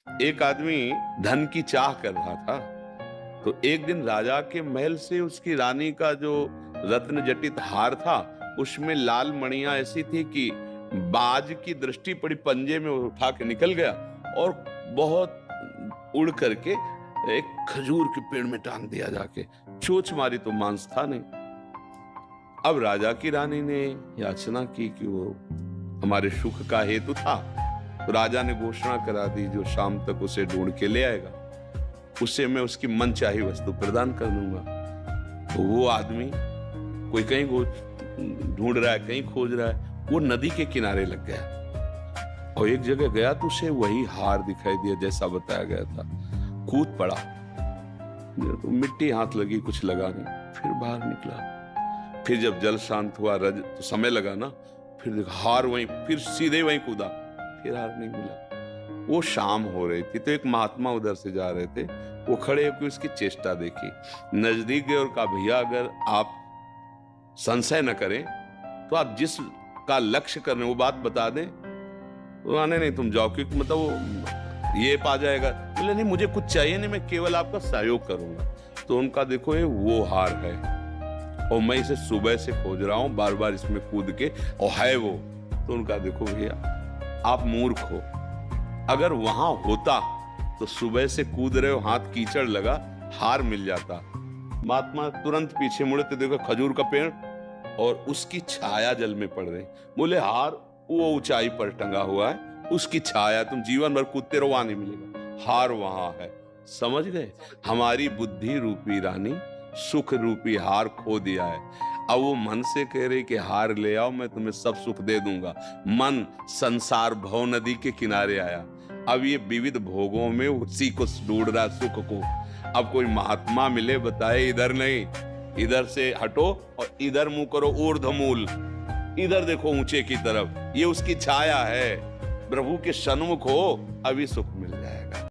एक आदमी धन की चाह कर रहा था, तो एक दिन राजा के महल से उसकी रानी का जो रत्न जटित हार था, उसमें लाल मणियां ऐसी थी कि बाज की दृष्टि पड़ी, पंजे में उठा के निकल गया और बहुत उड़ करके एक खजूर के पेड़ में टांग दिया जाके। चोंच मारी तो मांस था नहीं। अब राजा की रानी ने याचना की कि वो हमारे सुख का हेतु था, तो राजा ने घोषणा करा दी, जो शाम तक उसे ढूंढ के ले आएगा उसे मैं उसकी मनचाही वस्तु प्रदान कर दूंगा। तो वो आदमी कोई कहीं ढूंढ रहा है, कहीं खोज रहा है, वो नदी के किनारे लग गया और एक जगह गया तो उसे वही हार दिखाई दिया जैसा बताया गया था। कूद पड़ा, तो मिट्टी हाथ लगी, कुछ लगा नहीं, फिर बाहर निकला। फिर जब जल शांत हुआ, रज तो समय लगा ना, फिर हार वहीं, फिर सीधे वहीं कूदा, फिर हार नहीं मिला। वो शाम हो रही थी तो एक महात्मा उधर से जा रहे थे, वो खड़े होकर उसकी चेष्टा देखी, नजदीक गए और कहा, भैया अगर आप संशय न करें तो आप जिस का लक्ष्य कर रहे हैं वो बात बता दें। तो आने नहीं, तुम जाओ, क्योंकि मतलब वो ये पा जाएगा। बोले नहीं, मुझे कुछ चाहिए नहीं, मैं केवल आपका सहयोग करूंगा। तो उनका देखो, ये वो हार है और मैं इसे सुबह से खोज रहा हूं, बार बार इसमें कूद के, और है वो। तो उनका देखो भैया, आप मूर्ख हो, अगर वहां होता तो सुबह से कूद रहे हो, हाथ कीचड़ लगा, हार मिल जाता। महात्मा तुरंत पीछे मुड़े तो देखो खजूर का पेड़ और उसकी छाया जल में पड़ रही। बोले हार वो ऊंचाई पर टंगा हुआ है, उसकी छाया, तुम जीवन भर कूदते रहो, वहां नहीं मिलेगा, हार वहां है। समझ गए? हमारी बुद्धि रूपी रानी सुख रूपी हार खो दिया है। अब वो मन से कह रही कि हार ले आओ, मैं तुम्हें सब सुख दे दूंगा। मन संसार भव नदी के किनारे आया, अब ये विविध भोगों में उसी को ढूंढ रहा, सुख को। अब कोई महात्मा मिले, बताए इधर नहीं, इधर से हटो और इधर मुंह करो, ऊर्ध्वमूल, इधर देखो ऊंचे की तरफ, ये उसकी छाया है। प्रभु के सन्मुख हो, अभी सुख में